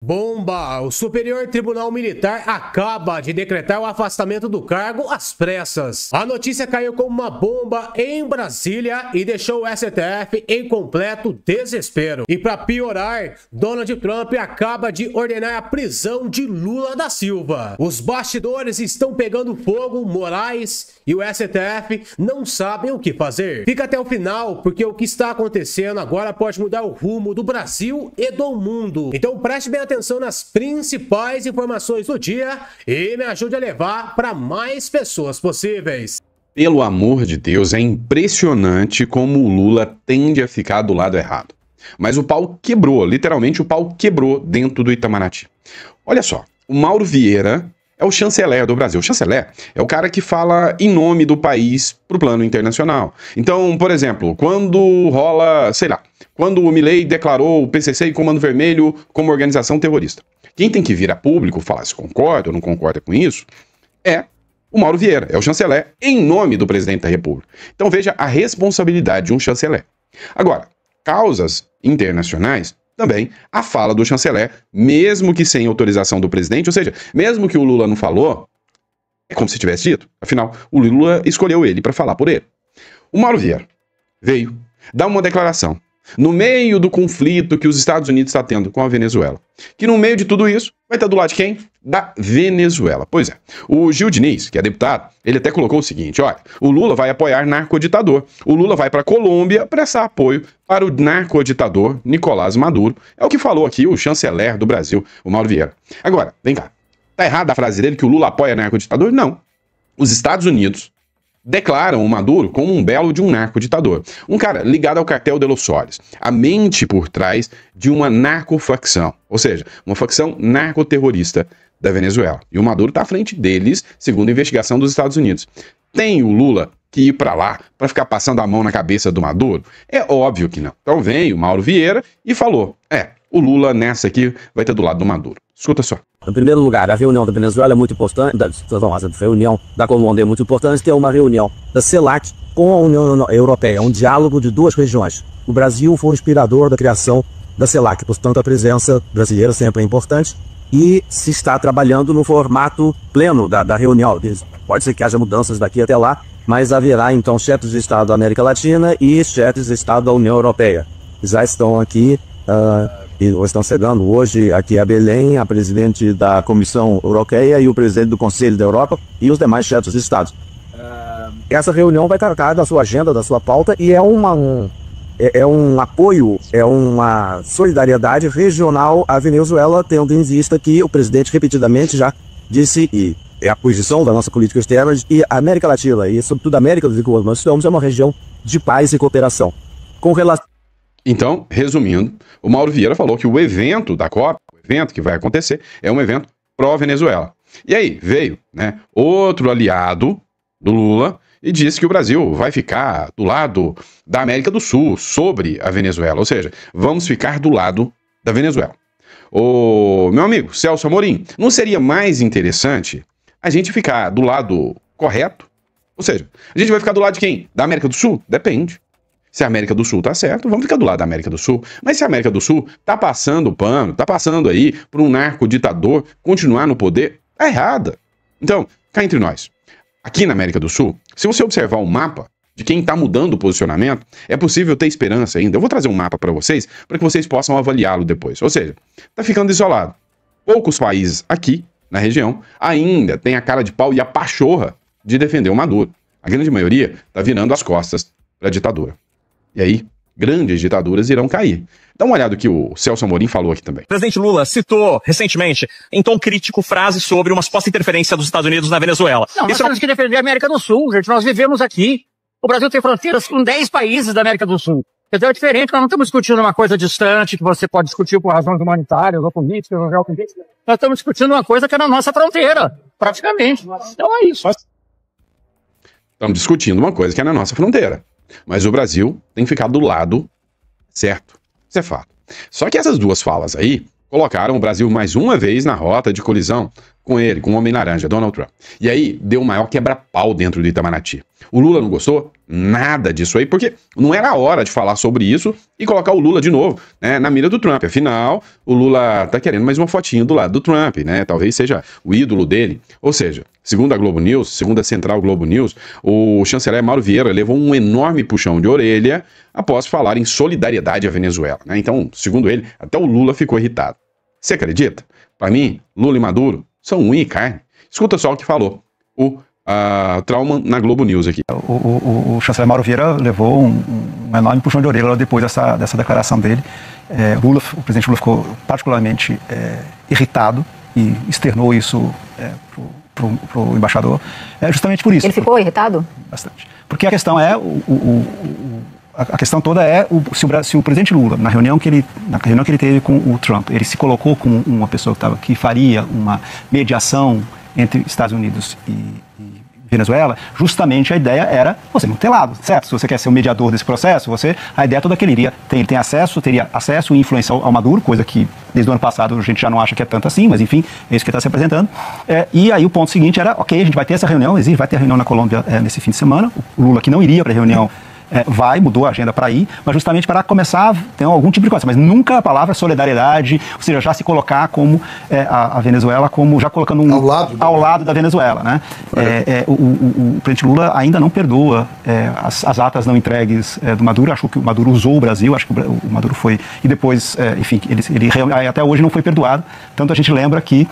Bomba! O Superior Tribunal Militar acaba de decretar o afastamento do cargo às pressas. A notícia caiu como uma bomba em Brasília e deixou o STF em completo desespero. E para piorar, Donald Trump acaba de ordenar a prisão de Lula da Silva. Os bastidores estão pegando fogo, Moraes e o STF não sabem o que fazer. Fica até o final, porque o que está acontecendo agora pode mudar o rumo do Brasil e do mundo. Então preste bem atenção nas principais informações do dia e me ajude a levar para mais pessoas possíveis. Pelo amor de Deus, é impressionante como o Lula tende a ficar do lado errado. Mas o pau quebrou, literalmente o pau quebrou dentro do Itamaraty. Olha só, o Mauro Vieira é o chanceler do Brasil. O chanceler é o cara que fala em nome do país para o plano internacional. Então, por exemplo, quando rola, sei lá, quando o Milei declarou o PCC e Comando Vermelho como organização terrorista, quem tem que vir a público falar se concorda ou não concorda com isso é o Mauro Vieira, é o chanceler em nome do presidente da República. Então veja a responsabilidade de um chanceler. Agora, causas internacionais, também a fala do chanceler, mesmo que sem autorização do presidente, ou seja, mesmo que o Lula não falou, é como se tivesse dito. Afinal, o Lula escolheu ele para falar por ele. O Mauro Vieira veio dar uma declaração no meio do conflito que os Estados Unidos está tendo com a Venezuela. Que no meio de tudo isso, vai estar do lado de quem? Da Venezuela. Pois é. O Gil Diniz, que é deputado, ele até colocou o seguinte, olha, o Lula vai apoiar narcoditador. O Lula vai para a Colômbia prestar apoio para o narcoditador Nicolás Maduro. É o que falou aqui o chanceler do Brasil, o Mauro Vieira. Agora, vem cá. Tá errada a frase dele que o Lula apoia narcoditador? Não. Os Estados Unidos declaram o Maduro como um belo de um narcoditador. Um cara ligado ao cartel de Los Soles. A mente por trás de uma narcofacção. Ou seja, uma facção narcoterrorista da Venezuela. E o Maduro está à frente deles, segundo a investigação dos Estados Unidos. Tem o Lula que ir para lá para ficar passando a mão na cabeça do Maduro? É óbvio que não. Então vem o Mauro Vieira e falou, o Lula nessa aqui vai ter do lado do Maduro. Escuta só. Em primeiro lugar, a reunião da Venezuela é muito importante, a reunião da Colômbia é muito importante, ter uma reunião da CELAC com a União Europeia, um diálogo de duas regiões. O Brasil foi o inspirador da criação da CELAC, portanto a presença brasileira sempre é importante e se está trabalhando no formato pleno da reunião. Pode ser que haja mudanças daqui até lá, mas haverá então chefes de Estado da América Latina e chefes de Estado da União Europeia. Já estão aqui e estão chegando hoje aqui a Belém, a presidente da Comissão Europeia e o presidente do Conselho da Europa e os demais chefes de Estado. Essa reunião vai tratar da sua agenda, da sua pauta e é um apoio, é uma solidariedade regional à Venezuela, tendo em vista que o presidente repetidamente já disse, e é a posição da nossa política externa, e a América Latina e sobretudo a América do Sul, nós estamos é uma região de paz e cooperação. Com relação... Então, resumindo, o Mauro Vieira falou que o evento da COP, o evento que vai acontecer, é um evento pró-Venezuela. E aí veio, outro aliado do Lula e disse que o Brasil vai ficar do lado da América do Sul sobre a Venezuela. Ou seja, vamos ficar do lado da Venezuela. Ô, meu amigo Celso Amorim, não seria mais interessante a gente ficar do lado correto? Ou seja, a gente vai ficar do lado de quem? Da América do Sul? Depende. Se a América do Sul tá certo, vamos ficar do lado da América do Sul. Mas se a América do Sul tá passando o pano, tá passando aí por um narcoditador continuar no poder, tá errada. Então, cá entre nós, aqui na América do Sul, se você observar um mapa de quem tá mudando o posicionamento, é possível ter esperança ainda. Eu vou trazer um mapa para vocês, para que vocês possam avaliá-lo depois. Ou seja, tá ficando isolado. Poucos países aqui, na região, ainda tem a cara de pau e a pachorra de defender o Maduro. A grande maioria tá virando as costas para a ditadura. E aí, grandes ditaduras irão cair. Dá uma olhada no que o Celso Amorim falou aqui também. O presidente Lula citou recentemente, em tom crítico, frases sobre uma suposta interferência dos Estados Unidos na Venezuela. Não, nós temos que defender a América do Sul, gente. Nós vivemos aqui. O Brasil tem fronteiras com 10 países da América do Sul. Então é diferente, nós não estamos discutindo uma coisa distante, que você pode discutir por razões humanitárias, ou políticas, ou geopolíticas. Nós estamos discutindo uma coisa que é na nossa fronteira, praticamente. Então é isso. Estamos discutindo uma coisa que é na nossa fronteira. Mas o Brasil tem que ficar do lado certo. Isso é fato. Só que essas duas falas aí colocaram o Brasil mais uma vez na rota de colisão com ele, com o Homem-Laranja, Donald Trump. E aí deu o maior quebra-pau dentro do Itamaraty. O Lula não gostou nada disso aí, porque não era a hora de falar sobre isso e colocar o Lula de novo, né, na mira do Trump. Afinal, o Lula tá querendo mais uma fotinho do lado do Trump, né? Talvez seja o ídolo dele. Ou seja, segundo a Globo News, segundo a Central Globo News, o chanceler Mauro Vieira levou um enorme puxão de orelha após falar em solidariedade à Venezuela, né? Então, segundo ele, até o Lula ficou irritado. Você acredita? Para mim, Lula e Maduro são unha e carne. Escuta só o que falou o Trauma na Globo News aqui. O chanceler Mauro Vieira levou um enorme puxão de orelha depois dessa declaração dele. O presidente Lula ficou particularmente irritado e externou isso para o embaixador, justamente por isso. Ele ficou irritado? Bastante. Porque a questão é, a questão toda é se o presidente Lula, na reunião que ele teve com o Trump, ele se colocou como uma pessoa que faria uma mediação entre Estados Unidos e Venezuela, justamente a ideia era você não ter lado, certo? Se você quer ser o mediador desse processo, a ideia toda é que ele teria acesso e influência ao Maduro, coisa que desde o ano passado a gente já não acha que é tanto assim, mas enfim, é isso que está se apresentando. E aí o ponto seguinte era, ok, a gente vai ter essa reunião, vai ter a reunião na Colômbia nesse fim de semana, o Lula que não iria para a reunião mudou a agenda para ir, mas justamente para começar a ter algum tipo de coisa, mas nunca a palavra solidariedade, ou seja, já se colocar como a Venezuela, como já colocando ao lado da Venezuela, né? O presidente Lula ainda não perdoa as atas não entregues do Maduro, acho que o Maduro usou o Brasil, acho que o Maduro foi, e depois, enfim, ele até hoje não foi perdoado, tanto a gente lembra que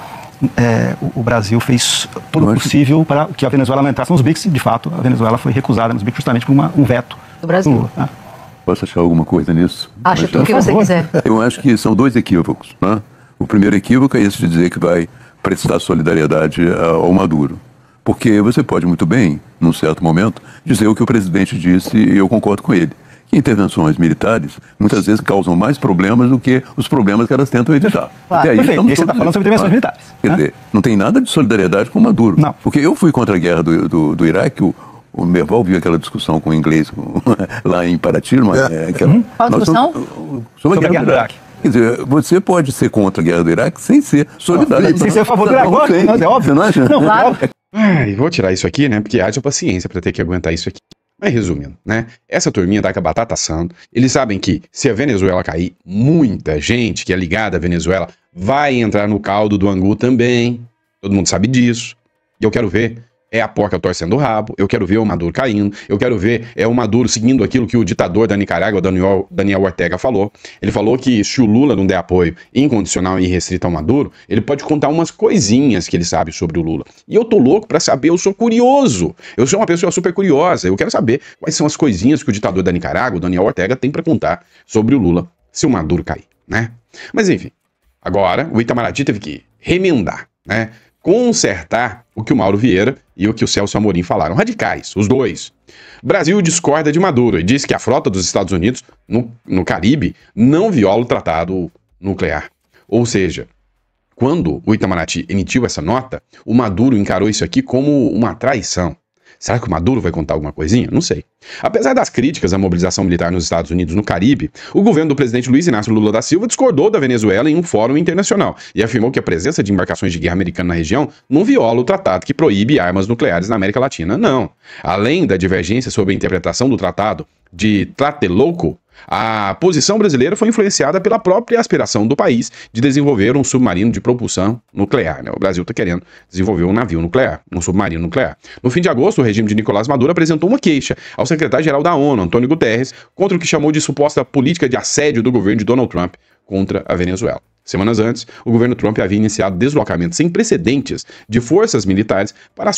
o Brasil fez todo o possível para que a Venezuela não entrasse nos BRICS, e de fato a Venezuela foi recusada nos BRICS justamente por um veto do Brasil. Lula, né? Posso achar alguma coisa nisso? Acha tudo o que você quiser. Eu acho que são dois equívocos, né? O primeiro equívoco é esse de dizer que vai prestar solidariedade ao Maduro. Porque você pode muito bem, num certo momento, dizer o que o presidente disse e eu concordo com ele. Que intervenções militares muitas vezes causam mais problemas do que os problemas que elas tentam evitar. Claro, aí, perfeito. E aí você está falando sobre intervenções militares. Quer dizer, não tem nada de solidariedade com o Maduro. Não. Porque eu fui contra a guerra do Iraque, o Merval viu aquela discussão com o inglês lá em Paraty. Qual discussão? Sobre a guerra do Iraque. Quer dizer, você pode ser contra a guerra do Iraque sem ser solidário. Sem ser a favor do Iraque, é óbvio. Não acha? Não, claro. Vou tirar isso aqui, né? Porque haja paciência para ter que aguentar isso aqui. Mas resumindo, né? Essa turminha tá com a batata assando. Eles sabem que se a Venezuela cair, muita gente que é ligada à Venezuela vai entrar no caldo do angu também. Todo mundo sabe disso. E eu quero ver a porca torcendo o rabo, eu quero ver o Maduro caindo, eu quero ver o Maduro seguindo aquilo que o ditador da Nicarágua, Daniel Ortega, falou. Ele falou que se o Lula não der apoio incondicional e irrestrito ao Maduro, ele pode contar umas coisinhas que ele sabe sobre o Lula. E eu tô louco pra saber, eu sou curioso. Eu sou uma pessoa super curiosa, eu quero saber quais são as coisinhas que o ditador da Nicarágua, Daniel Ortega, tem pra contar sobre o Lula se o Maduro cair, né? Mas enfim, agora o Itamaraty teve que remendar, né? Consertar o que o Mauro Vieira e o que o Celso Amorim falaram. Radicais, os dois. Brasil discorda de Maduro e diz que a frota dos Estados Unidos no Caribe não viola o tratado nuclear. Ou seja, quando o Itamaraty emitiu essa nota, o Maduro encarou isso aqui como uma traição. Será que o Maduro vai contar alguma coisinha? Não sei. Apesar das críticas à mobilização militar nos Estados Unidos no Caribe, o governo do presidente Luiz Inácio Lula da Silva discordou da Venezuela em um fórum internacional e afirmou que a presença de embarcações de guerra americana na região não viola o tratado que proíbe armas nucleares na América Latina, não. Além da divergência sobre a interpretação do tratado de Tlatelolco, a posição brasileira foi influenciada pela própria aspiração do país de desenvolver um submarino de propulsão nuclear, né? O Brasil está querendo desenvolver um navio nuclear, um submarino nuclear. No fim de agosto, o regime de Nicolás Maduro apresentou uma queixa ao secretário-geral da ONU, Antônio Guterres, contra o que chamou de suposta política de assédio do governo de Donald Trump contra a Venezuela. Semanas antes, o governo Trump havia iniciado deslocamentos sem precedentes de forças militares para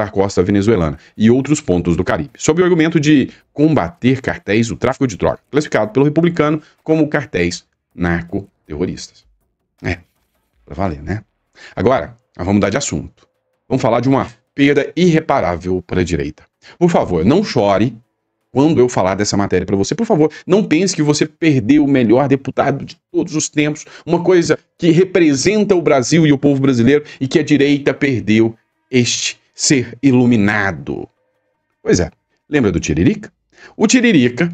a costa venezuelana e outros pontos do Caribe, sob o argumento de combater cartéis do tráfico de droga, classificado pelo republicano como cartéis narcoterroristas. Pra valer, né? Agora, nós vamos mudar de assunto. Vamos falar de uma perda irreparável para a direita. Por favor, não chore quando eu falar dessa matéria para você. Por favor, não pense que você perdeu o melhor deputado de todos os tempos, uma coisa que representa o Brasil e o povo brasileiro, e que a direita perdeu este ser iluminado. Pois é, lembra do Tiririca? O Tiririca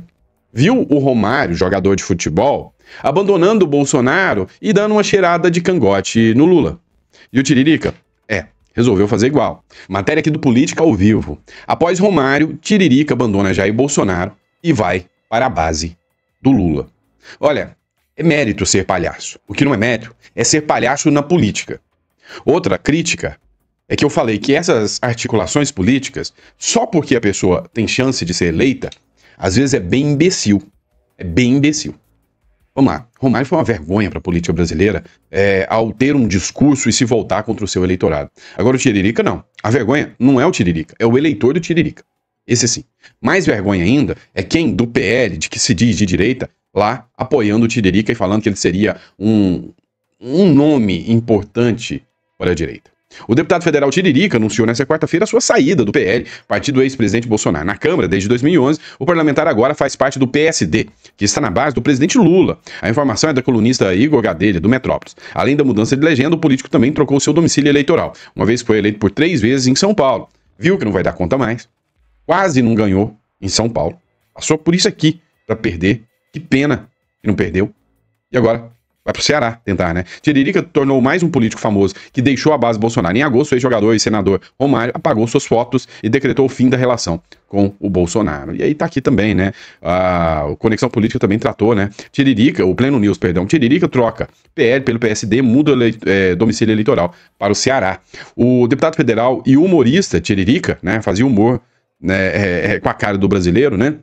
viu o Romário, jogador de futebol, abandonando o Bolsonaro e dando uma cheirada de cangote no Lula. E o Tiririca Resolveu fazer igual. Matéria aqui do Política ao Vivo. Após Romário, Tiririca abandona Jair Bolsonaro e vai para a base do Lula. Olha, é mérito ser palhaço. O que não é mérito é ser palhaço na política. Outra crítica é que eu falei que essas articulações políticas, só porque a pessoa tem chance de ser eleita, às vezes é bem imbecil. É bem imbecil. Vamos lá, Romário foi uma vergonha para a política brasileira ao ter um discurso e se voltar contra o seu eleitorado. Agora o Tiririca não. A vergonha não é o Tiririca, é o eleitor do Tiririca. Esse sim. Mais vergonha ainda é quem do PL, de que se diz de direita, lá apoiando o Tiririca e falando que ele seria um nome importante para a direita. O deputado federal Tiririca anunciou nesta quarta-feira a sua saída do PL, partido do ex-presidente Bolsonaro. Na Câmara, desde 2011, o parlamentar agora faz parte do PSD, que está na base do presidente Lula. A informação é da colunista Igor Gadelha, do Metrópolis. Além da mudança de legenda, o político também trocou seu domicílio eleitoral, uma vez que foi eleito por 3 vezes em São Paulo. Viu que não vai dar conta mais. Quase não ganhou em São Paulo. Passou por isso aqui para perder. Que pena que não perdeu. E agora vai pro Ceará tentar, né? Tiririca tornou mais um político famoso que deixou a base Bolsonaro. Em agosto, o ex-jogador e senador Romário apagou suas fotos e decretou o fim da relação com o Bolsonaro. E aí tá aqui também, né? A Conexão Política também tratou, né? Tiririca, o Pleno News, perdão. Tiririca troca PL pelo PSD, muda domicílio eleitoral para o Ceará. O deputado federal e humorista Tiririca, né? Fazia humor, né? Com a cara do brasileiro, né?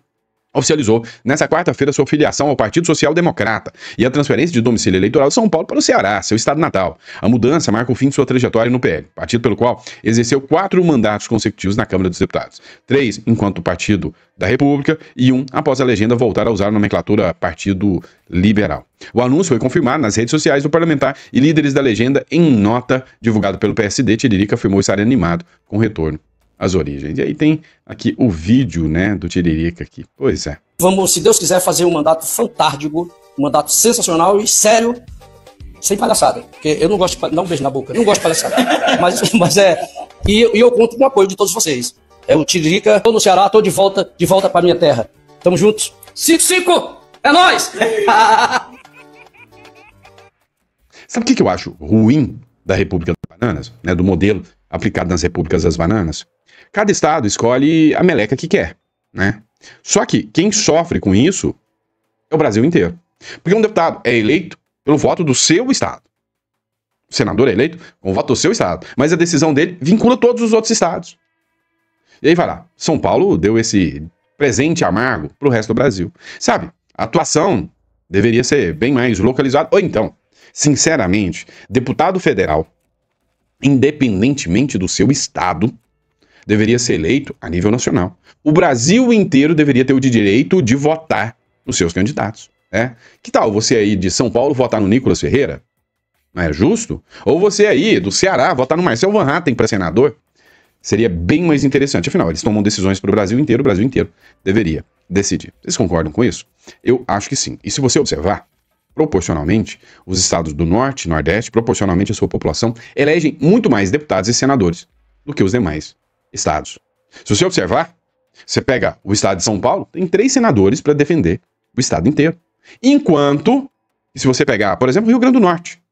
Oficializou nessa quarta-feira sua filiação ao Partido Social Democrata e a transferência de domicílio eleitoral de São Paulo para o Ceará, seu estado natal. A mudança marca o fim de sua trajetória no PL, partido pelo qual exerceu 4 mandatos consecutivos na Câmara dos Deputados. 3 enquanto Partido da República e 1 após a legenda voltar a usar a nomenclatura Partido Liberal. O anúncio foi confirmado nas redes sociais do parlamentar e líderes da legenda em nota divulgada pelo PSD. Tiririca afirmou estar animado com o retorno às origens. E aí tem aqui o vídeo, né, do Tiririca aqui. Pois é. Vamos, se Deus quiser, fazer um mandato fantástico, um mandato sensacional e sério, sem palhaçada. Porque eu não gosto de... Dá um beijo na boca. Eu não gosto de palhaçada. mas é... E eu conto com o apoio de todos vocês. É o Tiririca, tô no Ceará, tô de volta pra minha terra. Tamo juntos. 5-5! É nóis! Sabe o que eu acho ruim da República das Bananas, né, do modelo aplicado nas Repúblicas das Bananas? Cada estado escolhe a meleca que quer, né? Só que quem sofre com isso é o Brasil inteiro. Porque um deputado é eleito pelo voto do seu estado. O senador é eleito com o voto do seu estado. Mas a decisão dele vincula todos os outros estados. E aí vai lá. São Paulo deu esse presente amargo pro resto do Brasil. Sabe? A atuação deveria ser bem mais localizada. Ou então, sinceramente, deputado federal, independentemente do seu estado, deveria ser eleito a nível nacional. O Brasil inteiro deveria ter o direito de votar nos seus candidatos. Né? Que tal você aí de São Paulo votar no Nicolas Ferreira? Não é justo? Ou você aí do Ceará votar no Marcel Van Hatten para senador? Seria bem mais interessante. Afinal, eles tomam decisões para o Brasil inteiro deveria decidir. Vocês concordam com isso? Eu acho que sim. E se você observar, proporcionalmente, os estados do Norte e Nordeste, proporcionalmente a sua população, elegem muito mais deputados e senadores do que os demais estados. Se você observar, você pega o estado de São Paulo, tem 3 senadores para defender o estado inteiro. Enquanto, se você pegar, por exemplo, o Rio Grande do Norte,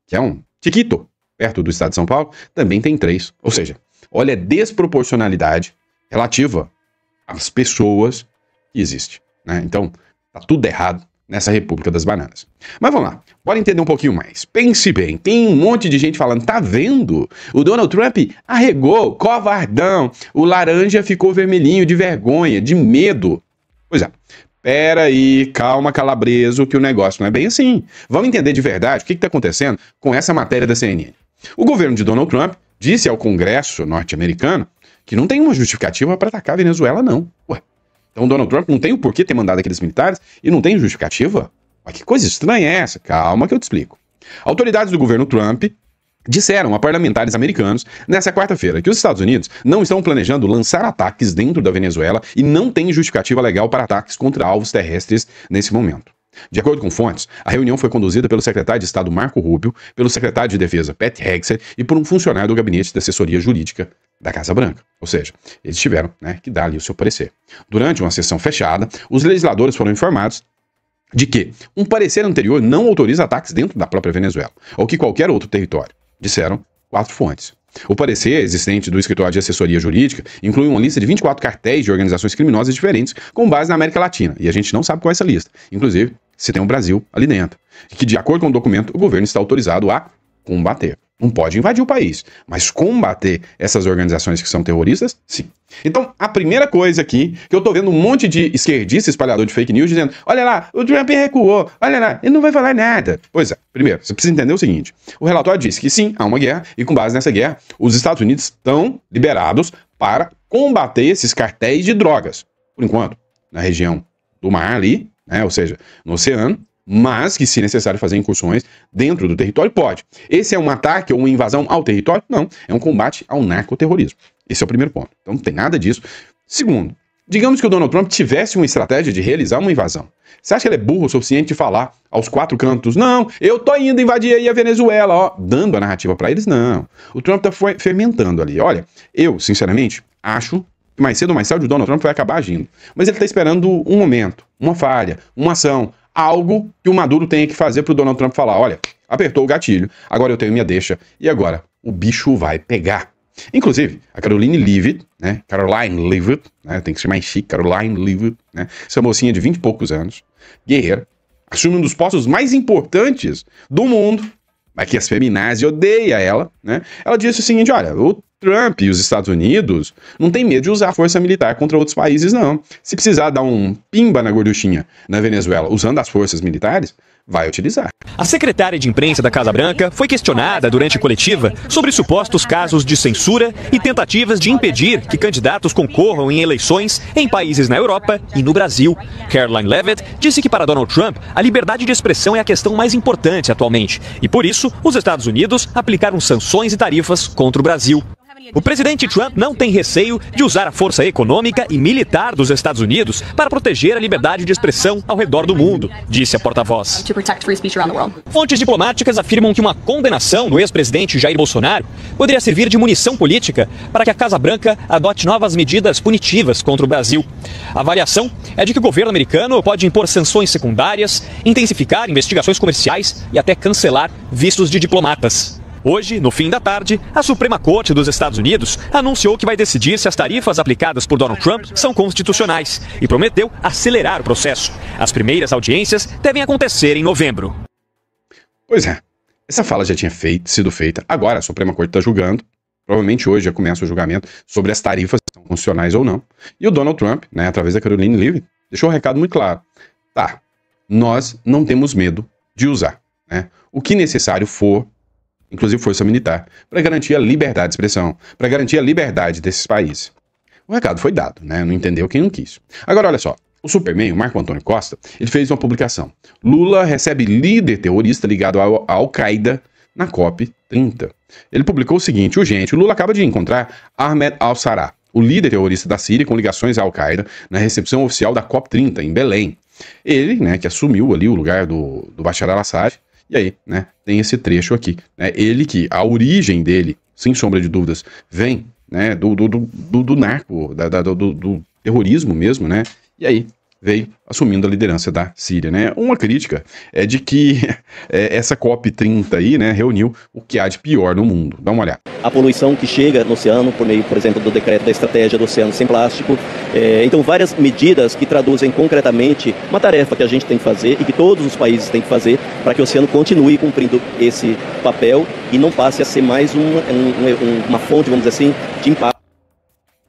que é um tiquito perto do estado de São Paulo, também tem 3. Ou seja, olha a desproporcionalidade relativa às pessoas que existe, né? Então, tá tudo errado nessa República das Bananas. Mas vamos lá, bora entender um pouquinho mais. Pense bem, tem um monte de gente falando, tá vendo? O Donald Trump arregou, covardão, o laranja ficou vermelhinho de vergonha, de medo. Pois é, pera aí, calma, calabreso, que o negócio não é bem assim. Vamos entender de verdade o que está acontecendo com essa matéria da CNN. O governo de Donald Trump disse ao Congresso norte-americano que não tem uma justificativa para atacar a Venezuela, não. Ué, então Donald Trump não tem o porquê ter mandado aqueles militares e não tem justificativa? Mas que coisa estranha é essa? Calma que eu te explico. Autoridades do governo Trump disseram a parlamentares americanos nessa quarta-feira que os Estados Unidos não estão planejando lançar ataques dentro da Venezuela e não tem justificativa legal para ataques contra alvos terrestres nesse momento. De acordo com fontes, a reunião foi conduzida pelo secretário de Estado Marco Rubio, pelo secretário de Defesa Pete Hegseth e por um funcionário do gabinete de assessoria jurídica da Casa Branca. Ou seja, eles tiveram, né, que dar ali o seu parecer. Durante uma sessão fechada, os legisladores foram informados de que um parecer anterior não autoriza ataques dentro da própria Venezuela, ou que qualquer outro território, disseram 4 fontes. O parecer existente do escritório de assessoria jurídica inclui uma lista de 24 cartéis de organizações criminosas diferentes com base na América Latina. E a gente não sabe qual é essa lista. Inclusive, se tem o Brasil ali dentro. Que, de acordo com o documento, o governo está autorizado a combater. Não pode invadir o país, mas combater essas organizações que são terroristas, sim. Então, a primeira coisa aqui, que eu tô vendo um monte de esquerdista espalhador de fake news dizendo, olha lá, o Trump recuou, olha lá, ele não vai falar nada. Pois é, primeiro, você precisa entender o seguinte, o relatório diz que sim, há uma guerra, e com base nessa guerra, os Estados Unidos estão liberados para combater esses cartéis de drogas, por enquanto, na região do mar ali, né, ou seja, no oceano, mas que, se necessário fazer incursões dentro do território, pode. Esse é um ataque ou uma invasão ao território? Não, é um combate ao narcoterrorismo. Esse é o primeiro ponto. Então não tem nada disso. Segundo, digamos que o Donald Trump tivesse uma estratégia de realizar uma invasão. Você acha que ele é burro o suficiente de falar aos quatro cantos, não, eu tô indo invadir aí a Venezuela, ó, dando a narrativa pra eles? Não. O Trump tá fermentando ali. Olha, eu, sinceramente, acho que mais cedo ou mais tarde o Donald Trump vai acabar agindo. Mas ele tá esperando um momento, uma falha, uma ação, algo que o Maduro tenha que fazer pro Donald Trump falar, olha, apertou o gatilho, agora eu tenho minha deixa, e agora o bicho vai pegar. Inclusive, a Caroline Leavitt, né, tem que ser mais chique, Caroline Leavitt, né, essa mocinha de 20 e poucos anos, guerreira, assume um dos postos mais importantes do mundo, mas que as feminazes odeiam ela, né, ela disse o seguinte, olha, o Trump e os Estados Unidos não tem medo de usar força militar contra outros países, não. Se precisar dar um pimba na gorduchinha na Venezuela usando as forças militares, vai utilizar. A secretária de imprensa da Casa Branca foi questionada durante a coletiva sobre supostos casos de censura e tentativas de impedir que candidatos concorram em eleições em países na Europa e no Brasil. Caroline Leavitt disse que para Donald Trump a liberdade de expressão é a questão mais importante atualmente e por isso os Estados Unidos aplicaram sanções e tarifas contra o Brasil. O presidente Trump não tem receio de usar a força econômica e militar dos Estados Unidos para proteger a liberdade de expressão ao redor do mundo, disse a porta-voz. Fontes diplomáticas afirmam que uma condenação do ex-presidente Jair Bolsonaro poderia servir de munição política para que a Casa Branca adote novas medidas punitivas contra o Brasil. A avaliação é de que o governo americano pode impor sanções secundárias, intensificar investigações comerciais e até cancelar vistos de diplomatas. Hoje, no fim da tarde, a Suprema Corte dos Estados Unidos anunciou que vai decidir se as tarifas aplicadas por Donald Trump são constitucionais e prometeu acelerar o processo. As primeiras audiências devem acontecer em novembro. Pois é, essa fala já tinha sido feita, agora a Suprema Corte está julgando, provavelmente hoje já começa o julgamento sobre as tarifas se são constitucionais ou não. E o Donald Trump, né, através da Caroline Leavitt, deixou um recado muito claro. Tá, nós não temos medo de usar, né, o que necessário for, inclusive força militar, para garantir a liberdade de expressão, para garantir a liberdade desses países. O recado foi dado, né? Não entendeu quem não quis. Agora, olha só, o Superman, o Marco Antônio Costa, ele fez uma publicação. Lula recebe líder terrorista ligado à Al-Qaeda na COP30. Ele publicou o seguinte, urgente, o Lula acaba de encontrar Ahmed al-Sarraj, o líder terrorista da Síria com ligações à Al-Qaeda, na recepção oficial da COP30, em Belém. Ele, né, que assumiu ali o lugar do Bashar al-Assad. E aí, né, tem esse trecho aqui, né, ele que, a origem dele, sem sombra de dúvidas, vem, né, do narco, do terrorismo mesmo, né, e aí veio assumindo a liderança da Síria, né. Uma crítica é de que essa COP30 aí, né, reuniu o que há de pior no mundo. Dá uma olhada. A poluição que chega no oceano por meio, por exemplo, do decreto da estratégia do oceano sem plástico. Então, várias medidas que traduzem concretamente uma tarefa que a gente tem que fazer e que todos os países têm que fazer para que o oceano continue cumprindo esse papel e não passe a ser mais uma fonte, vamos dizer assim, de impacto.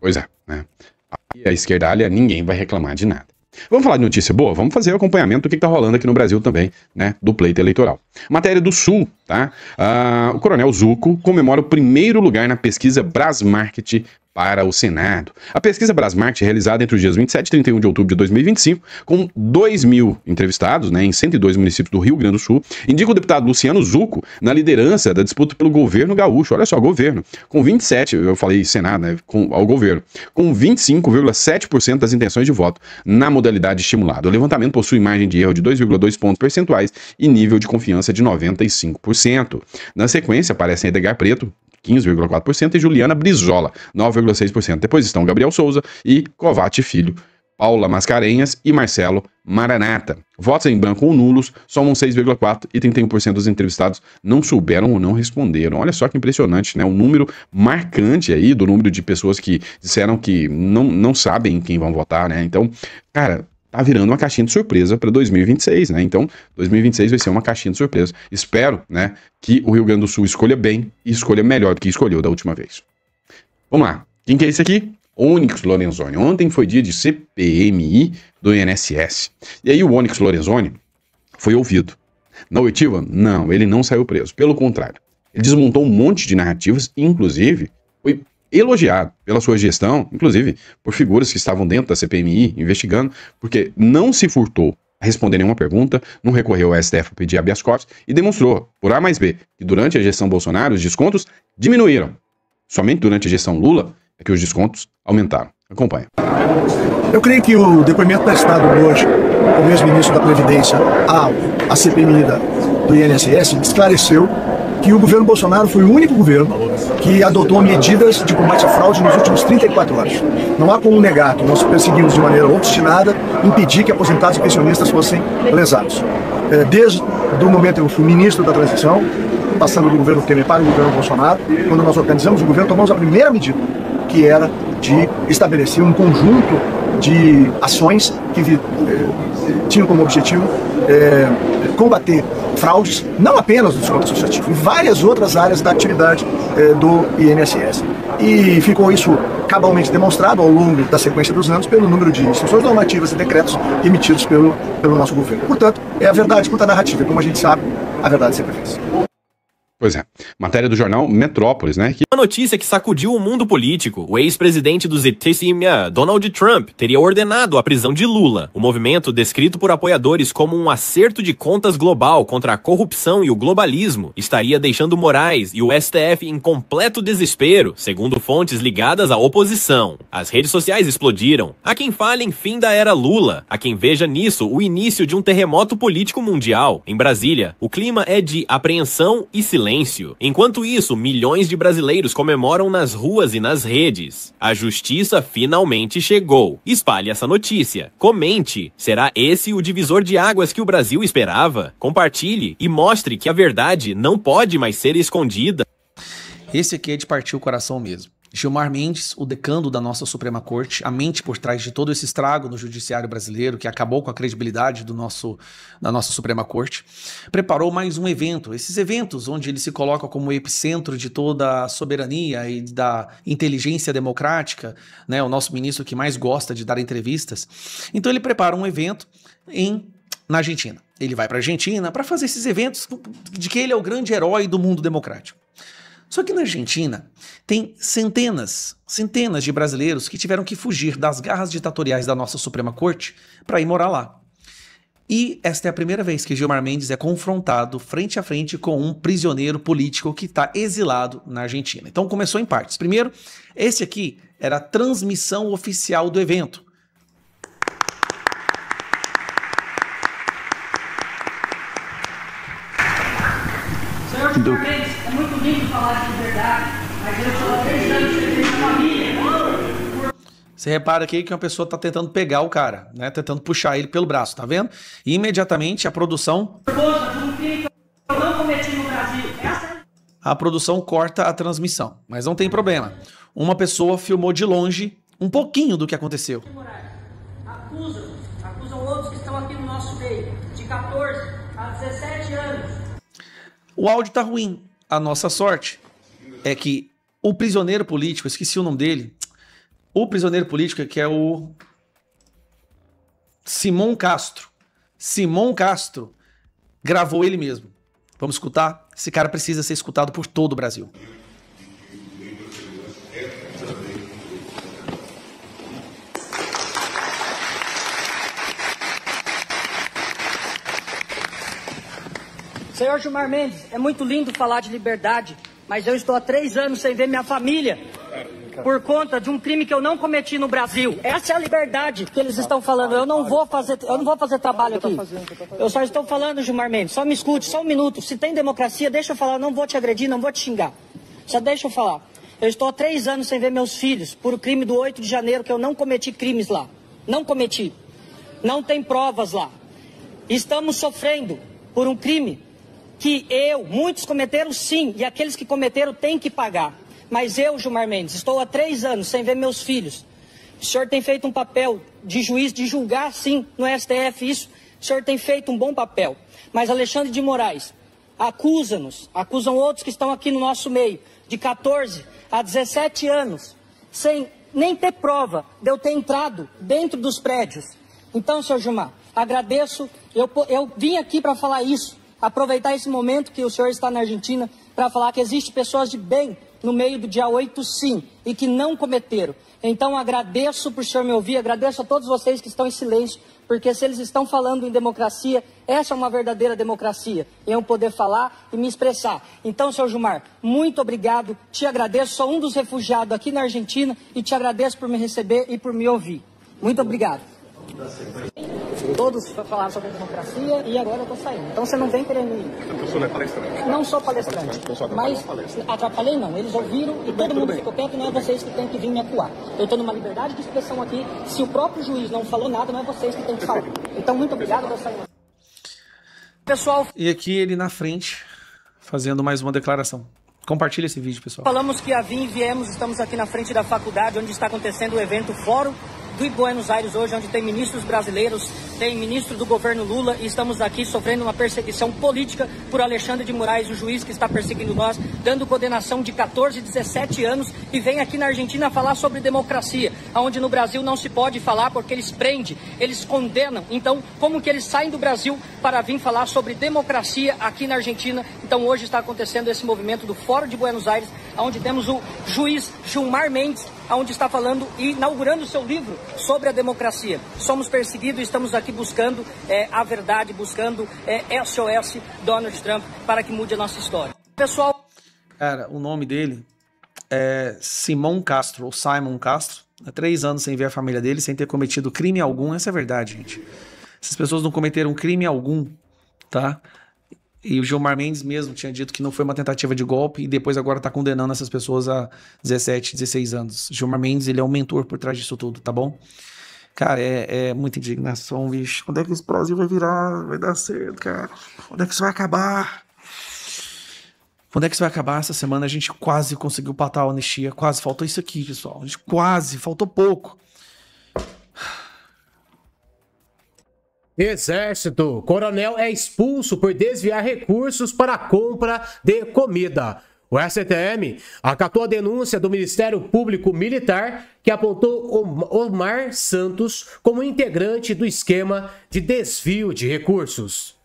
Pois é, né. Aqui a esquerdalha, ninguém vai reclamar de nada. Vamos falar de notícia boa? Vamos fazer o acompanhamento do que está rolando aqui no Brasil também, né, do pleito eleitoral. Matéria do Sul, tá? O Coronel Zucco comemora o primeiro lugar na pesquisa Brasmarket para o Senado. A pesquisa Brasmarket, realizada entre os dias 27 e 31 de outubro de 2025, com 2.000 entrevistados, né, em 102 municípios do Rio Grande do Sul, indica o deputado Luciano Zucco na liderança da disputa pelo governo gaúcho. Olha só, governo, com 27, eu falei Senado, né, ao governo, com 25,7% das intenções de voto na modalidade estimulada. O levantamento possui margem de erro de 2,2 pontos percentuais e nível de confiança de 95%. Na sequência, aparecem Edgar Preto, 15,4%, e Juliana Brizola, 9,6%. Depois estão Gabriel Souza e Covatti Filho, Paula Mascarenhas e Marcelo Maranata. Votos em branco ou nulos somam 6,4% e 31% dos entrevistados não souberam ou não responderam. Olha só que impressionante, né? Um número marcante aí do número de pessoas que disseram que não sabem em quem vão votar, né? Então, cara, tá virando uma caixinha de surpresa para 2026, né? Então, 2026 vai ser uma caixinha de surpresa. Espero, né, que o Rio Grande do Sul escolha bem e escolha melhor do que escolheu da última vez. Vamos lá. Quem que é esse aqui? Onyx Lorenzoni. Ontem foi dia de CPMI do INSS. E aí o Onyx Lorenzoni foi ouvido. Na oitiva? Não, ele não saiu preso. Pelo contrário. Ele desmontou um monte de narrativas e, inclusive, foi elogiado pela sua gestão, inclusive por figuras que estavam dentro da CPMI investigando, porque não se furtou a responder nenhuma pergunta, não recorreu ao STF para pedir habeas corpus e demonstrou, por A mais B, que durante a gestão Bolsonaro os descontos diminuíram. Somente durante a gestão Lula é que os descontos aumentaram. Acompanha. Eu creio que o depoimento prestado hoje, o ex-ministro da Previdência, à CPMI do INSS, esclareceu que o governo Bolsonaro foi o único governo que adotou medidas de combate à fraude nos últimos 34 anos. Não há como negar que nós perseguimos de maneira obstinada impedir que aposentados e pensionistas fossem lesados. Desde o momento que eu fui ministro da transição, passando do governo Temer para o governo Bolsonaro, quando nós organizamos o governo, tomamos a primeira medida, que era de estabelecer um conjunto de ações que tinham como objetivo combater fraudes, não apenas do desconto associativo, em várias outras áreas da atividade do INSS. E ficou isso cabalmente demonstrado ao longo da sequência dos anos pelo número de instruções normativas e decretos emitidos pelo nosso governo. Portanto, é a verdade quanto à narrativa. Como a gente sabe, a verdade sempre vence. Pois é, matéria do jornal Metrópolis, né? Uma notícia que sacudiu o mundo político. O ex-presidente do ZTCM, Donald Trump, teria ordenado a prisão de Lula. O movimento, descrito por apoiadores como um acerto de contas global contra a corrupção e o globalismo, estaria deixando Moraes e o STF em completo desespero, segundo fontes ligadas à oposição. As redes sociais explodiram. Há quem fale em fim da era Lula. Há quem veja nisso o início de um terremoto político mundial. Em Brasília, o clima é de apreensão e silêncio. Enquanto isso, milhões de brasileiros comemoram nas ruas e nas redes. A justiça finalmente chegou. Espalhe essa notícia. Comente. Será esse o divisor de águas que o Brasil esperava? Compartilhe e mostre que a verdade não pode mais ser escondida. Esse aqui é de partir o coração mesmo. Gilmar Mendes, o decano da nossa Suprema Corte, a mente por trás de todo esse estrago no judiciário brasileiro, que acabou com a credibilidade da nossa Suprema Corte, preparou mais um evento. Esses eventos onde ele se coloca como epicentro de toda a soberania e da inteligência democrática, né, o nosso ministro que mais gosta de dar entrevistas. Então ele prepara um evento na Argentina. Ele vai para a Argentina para fazer esses eventos de que ele é o grande herói do mundo democrático. Só que na Argentina tem centenas de brasileiros que tiveram que fugir das garras ditatoriais da nossa Suprema Corte para ir morar lá. E esta é a primeira vez que Gilmar Mendes é confrontado frente a frente com um prisioneiro político que está exilado na Argentina. Então começou em partes. Primeiro, esse aqui era a transmissão oficial do evento. Senhor Gilmar Mendes, é muito lindo falar de liberdade, mas eu sou há 3 anos sem ver minha família. Você repara aqui que uma pessoa está tentando pegar o cara, né? Tentando puxar ele pelo braço, tá vendo? E imediatamente a produção... A produção corta a transmissão, mas não tem problema. Uma pessoa filmou de longe um pouquinho do que aconteceu. Acusam outros que estão aqui no nosso meio, de 14 a 17 anos. O áudio tá ruim. A nossa sorte é que o prisioneiro político, esqueci o nome dele, o prisioneiro político que é o Simão Castro. Simão Castro gravou ele mesmo. Vamos escutar? Esse cara precisa ser escutado por todo o Brasil. Senhor Gilmar Mendes, é muito lindo falar de liberdade, mas eu estou há 3 anos sem ver minha família por conta de um crime que eu não cometi no Brasil. Essa é a liberdade que eles estão falando. Eu não vou fazer trabalho aqui. Eu só estou falando, Gilmar Mendes, só me escute, só um minuto. Se tem democracia, deixa eu falar, eu não vou te agredir, não vou te xingar. Só deixa eu falar. Eu estou há 3 anos sem ver meus filhos por o crime do 8 de janeiro, que eu não cometi crimes lá. Não cometi. Não tem provas lá. Estamos sofrendo por um crime que muitos cometeram sim, e aqueles que cometeram têm que pagar. Mas eu, Gilmar Mendes, estou há 3 anos sem ver meus filhos. O senhor tem feito um papel de juiz, de julgar sim no STF isso. O senhor tem feito um bom papel. Mas Alexandre de Moraes acusam outros que estão aqui no nosso meio, de 14 a 17 anos, sem nem ter prova de eu ter entrado dentro dos prédios. Então, senhor Gilmar, agradeço. Eu vim aqui para falar isso, aproveitar esse momento que o senhor está na Argentina, para falar que existem pessoas de bem no meio do dia 8, sim, e que não cometeram. Então, agradeço por o senhor me ouvir, agradeço a todos vocês que estão em silêncio, porque se eles estão falando em democracia, essa é uma verdadeira democracia, eu poder falar e me expressar. Então, senhor Gilmar, muito obrigado, te agradeço, sou um dos refugiados aqui na Argentina e te agradeço por me receber e por me ouvir. Muito obrigado. Todos falaram sobre a democracia e agora eu estou saindo. Então você não vem querendo ir. Você não é palestrante? Não sou palestrante. Mas atrapalhei não. Eles ouviram e todo mundo ficou quieto. Não é vocês que têm que vir me acuar. Eu estou numa liberdade de expressão aqui. Se o próprio juiz não falou nada, não é vocês que têm que falar. Então muito obrigado. Eu vou sair. Pessoal. E aqui ele na frente, fazendo mais uma declaração. Compartilha esse vídeo, pessoal. Falamos que viemos, estamos aqui na frente da faculdade, onde está acontecendo o evento Fórum de Buenos Aires hoje, onde tem ministros brasileiros, tem ministro do governo Lula, e estamos aqui sofrendo uma perseguição política por Alexandre de Moraes, o juiz que está perseguindo nós, dando condenação de 14, 17 anos, e vem aqui na Argentina falar sobre democracia, onde no Brasil não se pode falar porque eles prendem, eles condenam. Então, como que eles saem do Brasil para vir falar sobre democracia aqui na Argentina? Então, hoje está acontecendo esse movimento do Fórum de Buenos Aires, onde temos o juiz Gilmar Mendes, onde está falando e inaugurando seu livro sobre a democracia. Somos perseguidos e estamos aqui buscando a verdade, buscando SOS Donald Trump para que mude a nossa história. Pessoal... Cara, o nome dele é Simão Castro, ou Simon Castro. Há 3 anos sem ver a família dele, sem ter cometido crime algum. Essa é a verdade, gente. Essas pessoas não cometeram crime algum, tá? E o Gilmar Mendes mesmo tinha dito que não foi uma tentativa de golpe e depois agora tá condenando essas pessoas a 17, 16 anos. Gilmar Mendes, ele é o mentor por trás disso tudo, tá bom? Cara, é muita indignação, bicho. Quando é que esse Brasil vai virar? Vai dar certo, cara? Quando é que isso vai acabar? Quando é que isso vai acabar? Essa semana a gente quase conseguiu patar a anistia. Quase, faltou isso aqui, pessoal. A gente quase, faltou pouco. Exército. Coronel é expulso por desviar recursos para a compra de comida. O STM acatou a denúncia do Ministério Público Militar que apontou Omar Santos como integrante do esquema de desvio de recursos.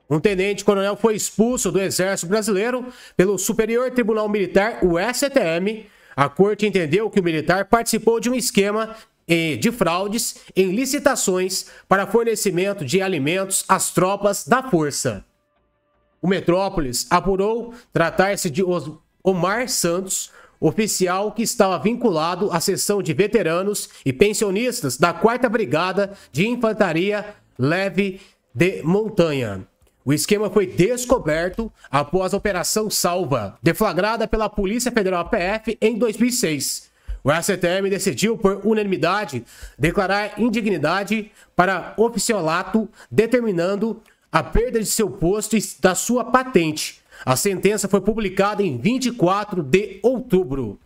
Um tenente-coronel foi expulso do Exército Brasileiro pelo Superior Tribunal Militar, o STM. A corte entendeu que o militar participou de um esquema de fraudes em licitações para fornecimento de alimentos às tropas da força. O Metrópolis apurou tratar-se de Omar Santos, oficial que estava vinculado à seção de veteranos e pensionistas da 4ª Brigada de Infantaria Leve de Montanha. O esquema foi descoberto após a Operação Salva, deflagrada pela Polícia Federal PF em 2006. O STM decidiu, por unanimidade, declarar indignidade para oficialato, determinando a perda de seu posto e da sua patente. A sentença foi publicada em 24 de outubro.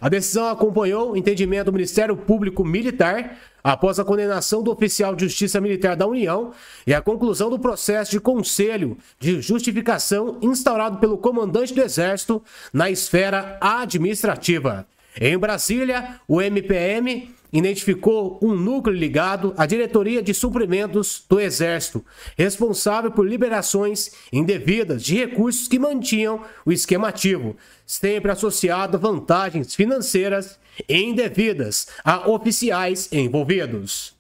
A decisão acompanhou o entendimento do Ministério Público Militar após a condenação do oficial de Justiça Militar da União e a conclusão do processo de conselho de justificação instaurado pelo comandante do Exército na esfera administrativa. Em Brasília, o MPM identificou um núcleo ligado à Diretoria de Suprimentos do Exército, responsável por liberações indevidas de recursos que mantinham o esquema ativo, sempre associado a vantagens financeiras indevidas a oficiais envolvidos.